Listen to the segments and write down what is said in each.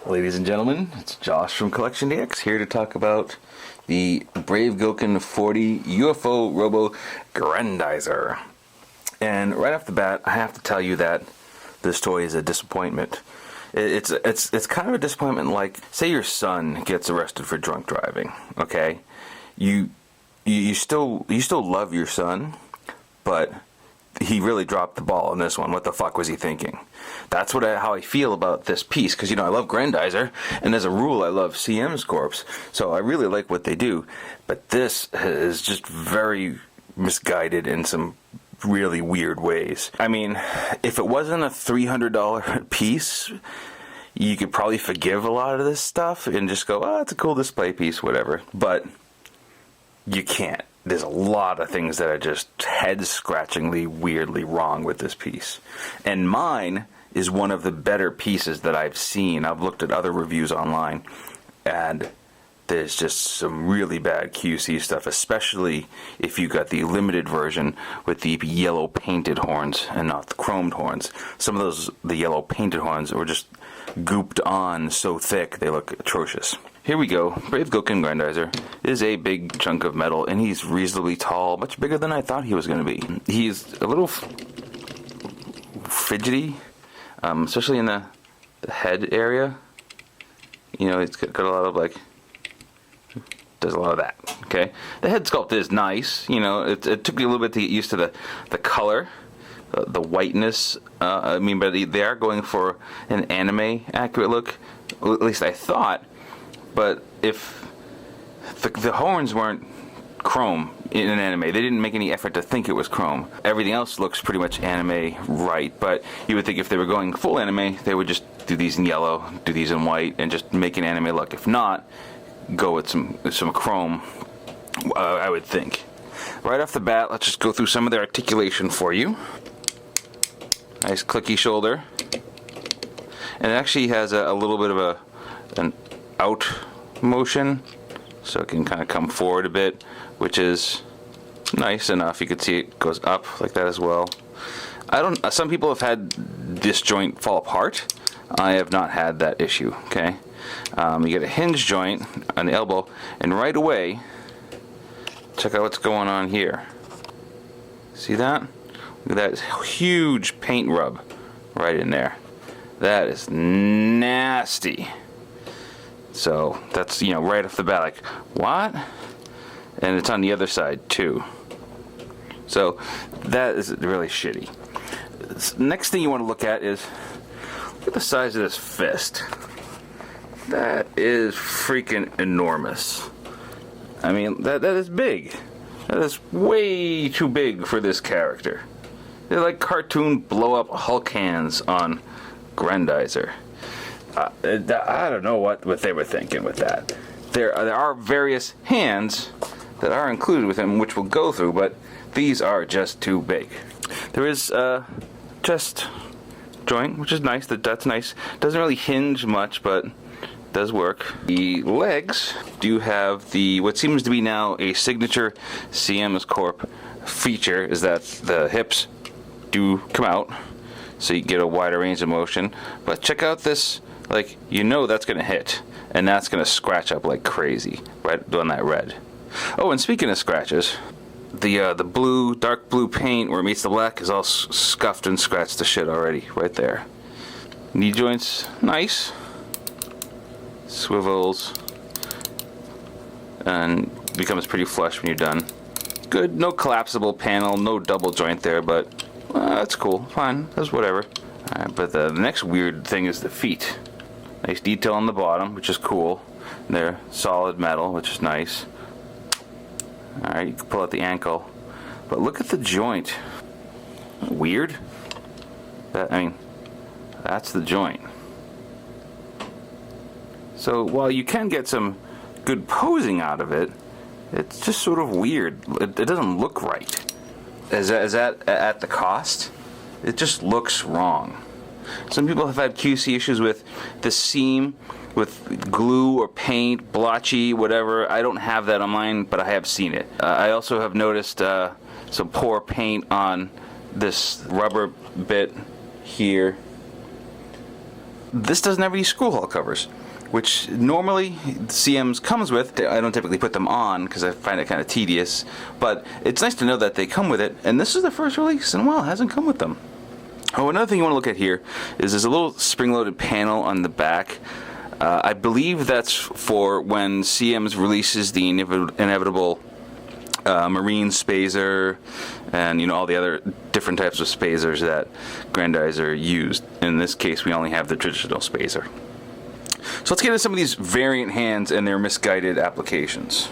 Ladies and gentlemen, it's Josh from CollectionDX here to talk about the Brave Gokin 40 UFO Robo Grendizer. And right off the bat, I have to tell you that this toy is a disappointment. It's kind of a disappointment like, say your son gets arrested for drunk driving, okay? You still love your son, but he really dropped the ball in this one. What the fuck was he thinking? That's how I feel about this piece, because, I love Grendizer, and as a rule, I love CM's Corps, so I really like what they do, but this is just very misguided in some really weird ways. I mean, if it wasn't a $300 piece, you could probably forgive a lot of this stuff and just go, oh, it's a cool display piece, whatever, but you can't. There's a lot of things that are just head-scratchingly, weirdly wrong with this piece. And mine is one of the better pieces that I've seen. I've looked at other reviews online, and there's just some really bad QC stuff, especially if you got the limited version with the yellow painted horns and not the chromed horns. Some of the yellow painted horns were just gooped on so thick they look atrocious. Here we go. Brave Gokin Grendizer is a big chunk of metal, and he's reasonably tall, much bigger than I thought he was going to be. He's a little fidgety, especially in the head area. It's got a lot of does a lot of that. Okay, the head sculpt is nice. It took me a little bit to get used to the color, the whiteness. But they are going for an anime accurate look. At least I thought. But if the horns weren't chrome in an anime, they didn't make any effort to think it was chrome. Everything else looks pretty much anime right, but you would think if they were going full anime, they would just do these in yellow, do these in white, and just make an anime look. If not, go with some chrome, I would think. Right off the bat, let's just go through some of their articulation for you. Nice clicky shoulder. And it actually has a little bit of an out motion, so it can kind of come forward a bit, which is nice enough. You can see it goes up like that as well. Some people have had this joint fall apart. I have not had that issue. Okay, you get a hinge joint on the elbow, and right away, check out what's going on here. See that? Look at that huge paint rub right in there. That is nasty. So that's, right off the bat, like, what? And it's on the other side too. So that is really shitty. Next thing you want to look at is, look at the size of this fist. That is freaking enormous. I mean, that is big. That is way too big for this character. They're like cartoon blow-up Hulk hands on Grendizer. I don't know what they were thinking with that. There are various hands that are included with him, which we'll go through, but these are just too big. There is a chest joint, which is nice. That's nice. Doesn't really hinge much, but does work. The legs do have what seems to be now a signature CM's Corp feature, is that the hips do come out, so you get a wider range of motion. But check out this. That's going to hit, and that's going to scratch up like crazy, right on that red. Oh, and speaking of scratches, the dark blue paint where it meets the black is all scuffed and scratched to shit already, right there. Knee joints, nice. Swivels, and becomes pretty flush when you're done. Good, no collapsible panel, no double joint there, but that's cool, fine, that's whatever. Alright, but the next weird thing is the feet. Nice detail on the bottom, which is cool. They're solid metal, which is nice. Alright, you can pull out the ankle. But look at the joint. Weird. That's the joint. So while you can get some good posing out of it, it's just sort of weird. It doesn't look right. Is that at the cost? It just looks wrong. Some people have had QC issues with the seam, with glue or paint, blotchy, whatever. I don't have that on mine, but I have seen it. I also have noticed some poor paint on this rubber bit here. this doesn't have any screw hole covers, which normally CMs comes with. I don't typically put them on because I find it kind of tedious, but it's nice to know that they come with it, and this is the first release, and well, it hasn't come with them. Oh, another thing you want to look at here is there's a little spring-loaded panel on the back. I believe that's for when CMs releases the inevitable marine spacer and, you know, all the other different types of spacers that Grendizer used. In this case, we only have the traditional spacer. So let's get into some of these variant hands and their misguided applications.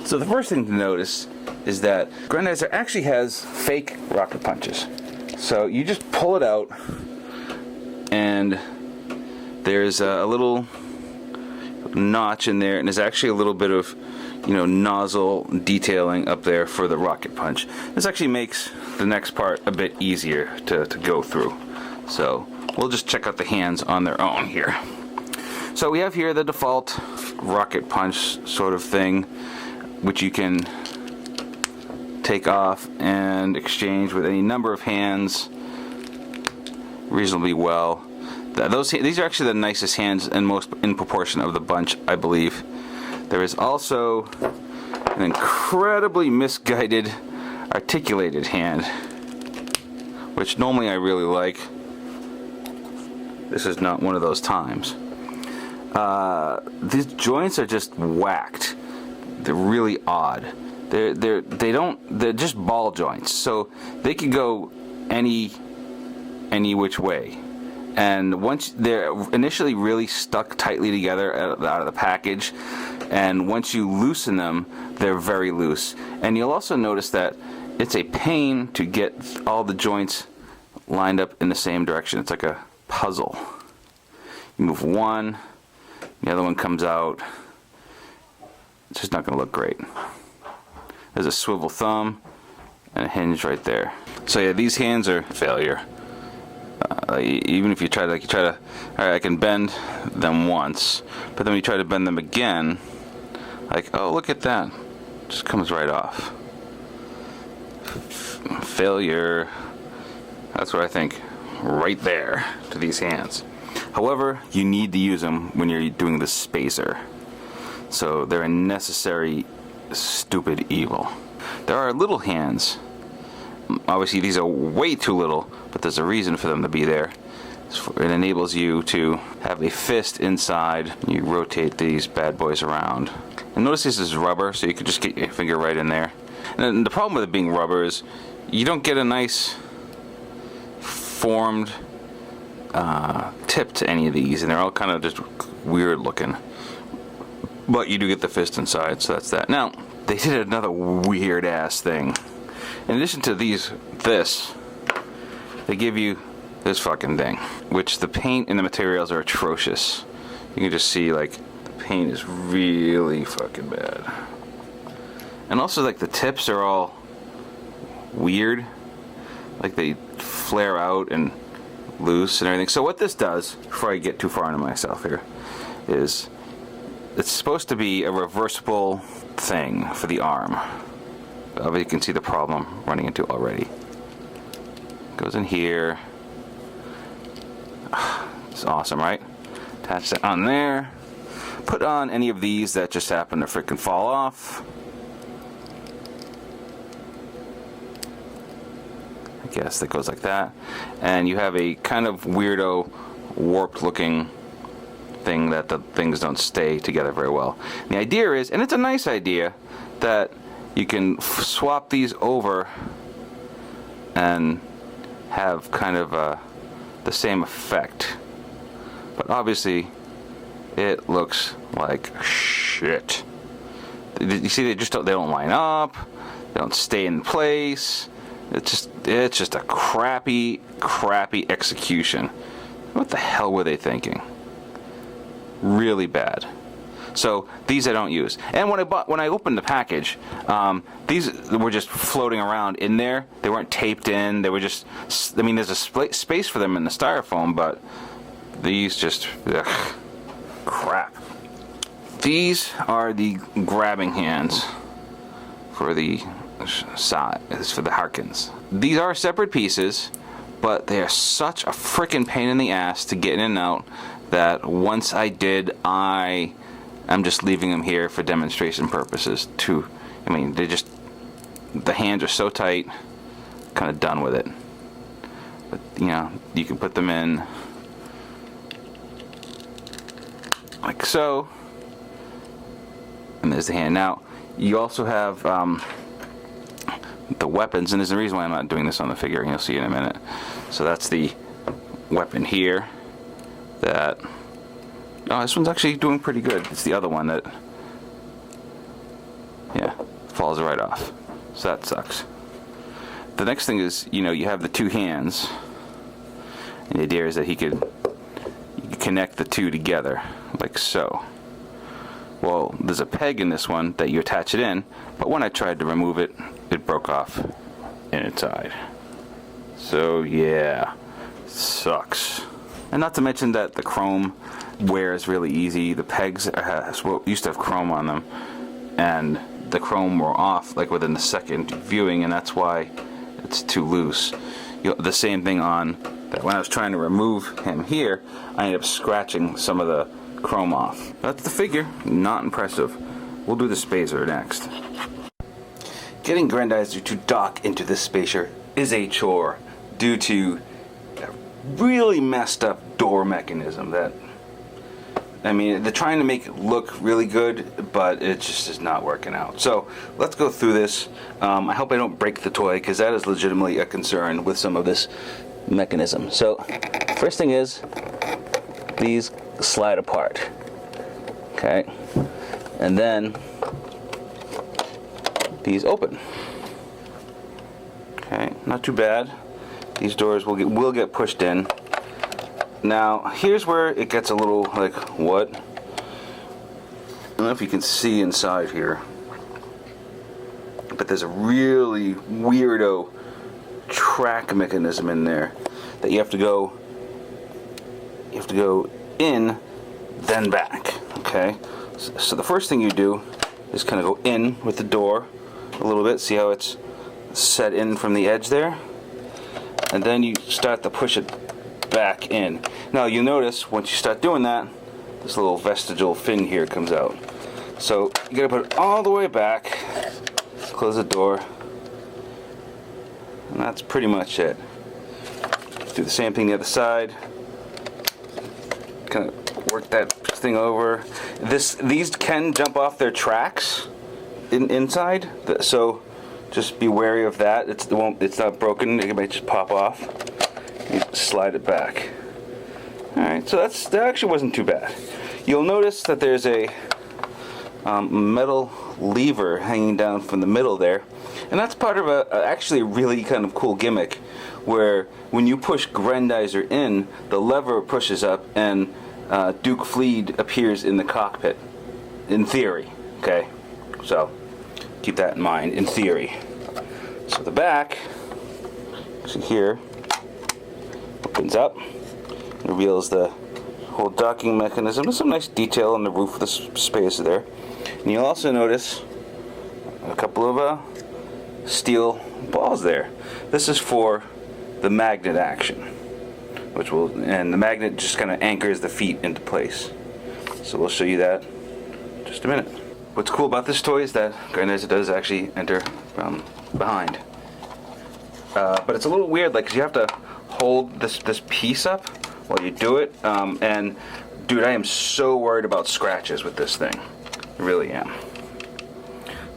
So the first thing to notice is that Grendizer actually has fake rocket punches. So you just pull it out, and there's a little notch in there, and there's actually a little bit of, you know, nozzle detailing up there for the rocket punch. This actually makes the next part a bit easier to go through. So we'll just check out the hands on their own here. So we have here the default rocket punch sort of thing, which you can take off and exchange with any number of hands reasonably well. These are actually the nicest hands and most in proportion of the bunch, I believe. There is also an incredibly misguided articulated hand, which normally I really like. This is not one of those times. These joints are just whacked. They're really odd. They're just ball joints, so they could go any which way. And once they're initially really stuck tightly together out of the package, and once you loosen them, they're very loose. And you'll also notice that it's a pain to get all the joints lined up in the same direction. It's like a puzzle. You move one, the other one comes out. It's just not going to look great. There's a swivel thumb and a hinge right there. So yeah, these hands are a failure. Even if you try to, all right, I can bend them once, but then when you try to bend them again, like, oh, look at that, it just comes right off. Failure. That's what I think, right there, to these hands. However, you need to use them when you're doing the spacer. So they're a necessary, stupid evil. There are little hands. Obviously, these are way too little, but there's a reason for them to be there. It enables you to have a fist inside. You rotate these bad boys around. And notice this is rubber, so you could just get your finger right in there. And the problem with it being rubber is you don't get a nice formed tip to any of these, and they're all kind of just weird looking. But you do get the fist inside, so that's that. Now, they did another weird ass thing. In addition to this, they give you this fucking thing, which the paint and the materials are atrocious. You can just see, like, the paint is really fucking bad. And also, like, the tips are all weird. Like, they flare out and loose and everything. So what this does, before I get too far into myself here, is it's supposed to be a reversible thing for the arm. But you can see the problem running into already. Goes in here. It's awesome, right? Attach that on there. Put on any of these that just happen to freaking fall off. I guess that goes like that. And you have a kind of weirdo, warped looking thing that the things don't stay together very well. And the idea is, and it's a nice idea, that you can swap these over and have kind of the same effect. But obviously, it looks like shit. You see, they don't line up. They don't stay in place. It's just a crappy execution. What the hell were they thinking? Really bad. So these I don't use. And when I opened the package, these were just floating around in there. They weren't taped in. They were just, I mean, there's a space for them in the styrofoam, but these just, ugh, crap. These are the grabbing hands for the size, for the Harkins. These are separate pieces, but they are such a freaking pain in the ass to get in and out that once I did, I'm just leaving them here for demonstration purposes. I mean, the hands are so tight, kind of done with it. But you know, you can put them in like so, and there's the hand. Now you also have the weapons, and there's a reason why I'm not doing this on the figure, and you'll see in a minute. So that's the weapon here. Oh, this one's actually doing pretty good. It's the other one that, yeah, falls right off. So that sucks. The next thing is, you know, you have the two hands, and the idea is that you could connect the two together, like so. Well, there's a peg in this one that you attach it in, but when I tried to remove it, it broke off inside. So yeah, sucks. And not to mention that the chrome wears really easy. The pegs used to have chrome on them, and the chrome wore off like within the second viewing, and that's why it's too loose. The same thing on that. When I was trying to remove him here, I ended up scratching some of the chrome off. That's the figure. Not impressive. We'll do the spacer next. Getting Grendizer to dock into this spacer is a chore due to a really messed up door mechanism that, I mean, they're trying to make it look really good, but it just is not working out. So let's go through this. I hope I don't break the toy, because that is legitimately a concern with some of this mechanism. So first thing is, these slide apart. Okay, and then these open. Okay, not too bad. These doors will get pushed in. Now, here's where it gets a little like, what? I don't know if you can see inside here, but there's a really weirdo track mechanism in there that you have to go in, then back. Okay, so the first thing you do is kind of go in with the door a little bit. See how it's set in from the edge there, and then you start to push it back in. Now you'll notice once you start doing that, this little vestigial fin here comes out. So you gotta put it all the way back, close the door, and that's pretty much it. Do the same thing the other side. Kind of work that thing over. These can jump off their tracks inside, so just be wary of that. It's not broken. It might just pop off. You slide it back. Alright, so that actually wasn't too bad. You'll notice that there's a metal lever hanging down from the middle there, and that's part of actually a really kind of cool gimmick, where when you push Grendizer in, the lever pushes up and Duke Fleed appears in the cockpit, in theory. Okay, so keep that in mind, in theory. So the back, see here, opens up, reveals the whole docking mechanism. There's some nice detail on the roof of the spacer there. And you'll also notice a couple of steel balls there. This is for the magnet action, and the magnet just kind of anchors the feet into place. So we'll show you that in just a minute. What's cool about this toy is that Grendizer does actually enter from behind. But it's a little weird, like, 'cause you have to hold this piece up while you do it. And dude, I am so worried about scratches with this thing. I really am.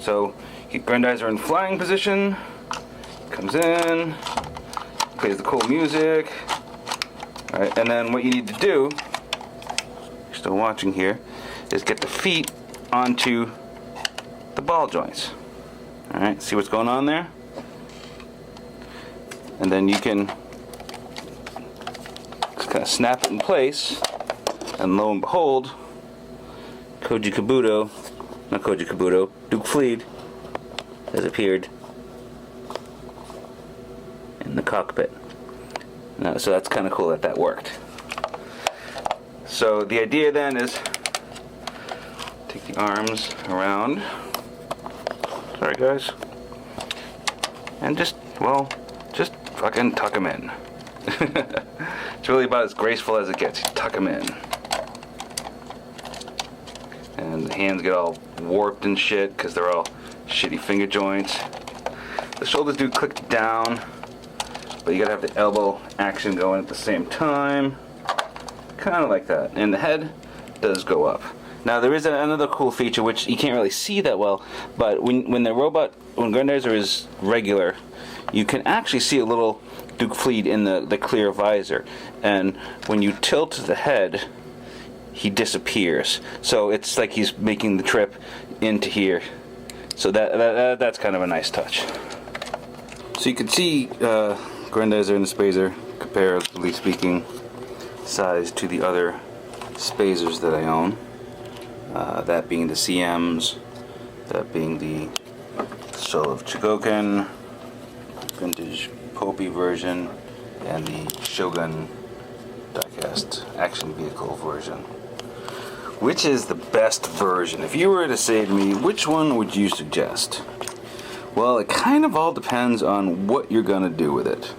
So get Grendizer in flying position, comes in, plays the cool music. All right, and then what you need to do, you're still watching here, is get the feet onto the ball joints. All right, see what's going on there? And then you can just kind of snap it in place, and lo and behold, Duke Fleed has appeared in the cockpit. Now, so that's kind of cool that worked. So the idea then is take the arms around, sorry guys, and just fucking tuck them in. It's really about as graceful as it gets. You tuck them in. And the hands get all warped and shit because they're all shitty finger joints. The shoulders do click down, but you gotta have the elbow action going at the same time. Kind of like that. And the head does go up. Now there is another cool feature which you can't really see that well, but when Grendizer is regular, you can actually see a little Duke Fleet in the clear visor, and when you tilt the head, he disappears. So it's like he's making the trip into here. So that's kind of a nice touch. So you can see Grendizer and the Spazer, comparatively speaking, size to the other Spazers that I own. That being the CMs, that being the Soul of Chogokin, vintage Popey version, and the Shogun diecast action vehicle version. Which is the best version? If you were to say to me, which one would you suggest? Well, it kind of all depends on what you're going to do with it.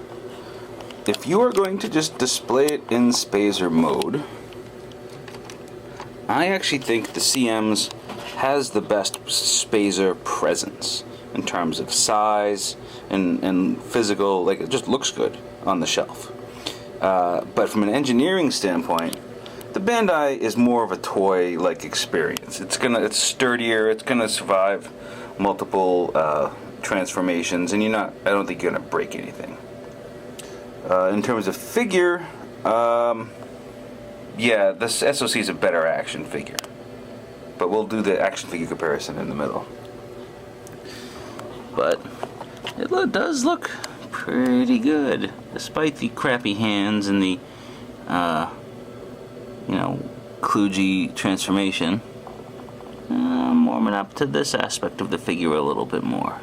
If you are going to just display it in Spazer mode, I actually think the CMs has the best Spazer presence in terms of size and physical, like it just looks good on the shelf. But from an engineering standpoint, the Bandai is more of a toy-like experience. It's sturdier, it's gonna survive multiple transformations, and I don't think you're gonna break anything. In terms of figure, yeah, this SOC is a better action figure. But we'll do the action figure comparison in the middle. But it does look pretty good, despite the crappy hands and the, kludgy transformation. I'm warming up to this aspect of the figure a little bit more.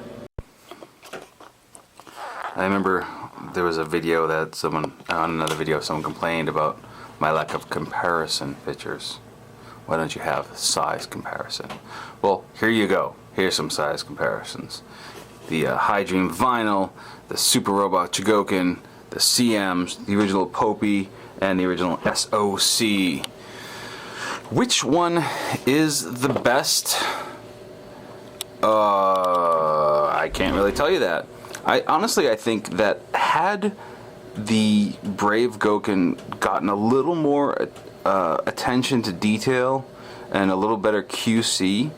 I remember there was a video that someone complained about my lack of comparison pictures. Why don't you have size comparison? Well, here you go. Here's some size comparisons. The High Dream Vinyl, the Super Robot Chogokin, the CMs, the original Popey, and the original SOC. Which one is the best? I can't really tell you that. I think that had the Brave Gokin gotten a little more attention to detail and a little better QC,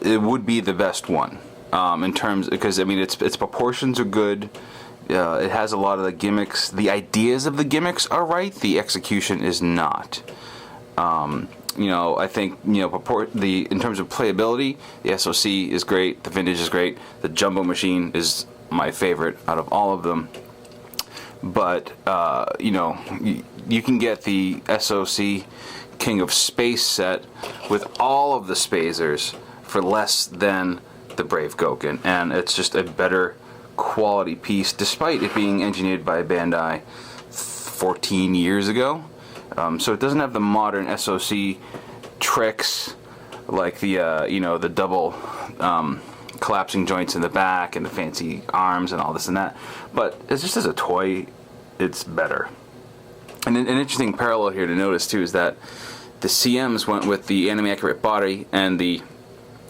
it would be the best one. In terms, because I mean, its proportions are good. It has a lot of the gimmicks. The ideas of the gimmicks are right. The execution is not. I think in terms of playability, the SOC is great. The vintage is great. The Jumbo Machine is my favorite out of all of them. But you can get the SOC King of Space set with all of the Spazers for less than the Brave Gokin, and it's just a better quality piece, despite it being engineered by Bandai 14 years ago. So it doesn't have the modern SOC tricks like the double collapsing joints in the back and the fancy arms and all this and that. But it's just as a toy, it's better. And an interesting parallel here to notice too is that the CMs went with the anime accurate body and the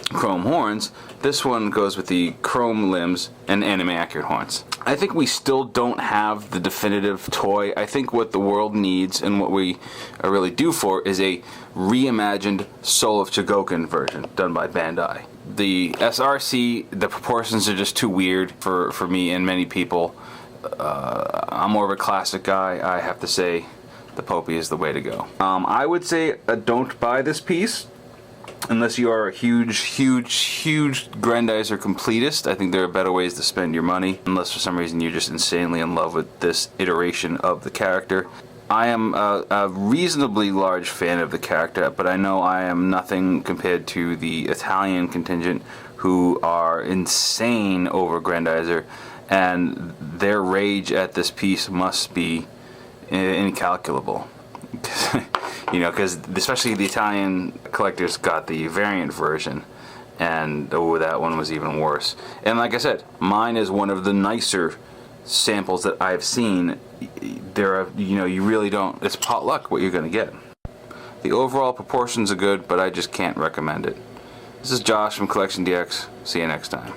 chrome horns. This one goes with the chrome limbs and anime accurate horns. I think we still don't have the definitive toy. I think what the world needs and what we are really due for is a reimagined Soul of Chogokin version done by Bandai. The SRC, the proportions are just too weird for me and many people. I'm more of a classic guy. I have to say the Popey is the way to go. I would say don't buy this piece unless you are a huge Grendizer completist. I think there are better ways to spend your money, unless for some reason you're just insanely in love with this iteration of the character. I am a reasonably large fan of the character, but I know I am nothing compared to the Italian contingent who are insane over Grendizer, and their rage at this piece must be incalculable. Because especially the Italian collectors got the variant version, and that one was even worse. And like I said, mine is one of the nicer samples that I've seen, there are, you know, you really don't, it's potluck what you're going to get. The overall proportions are good, but I just can't recommend it. This is Josh from CollectionDX. See you next time.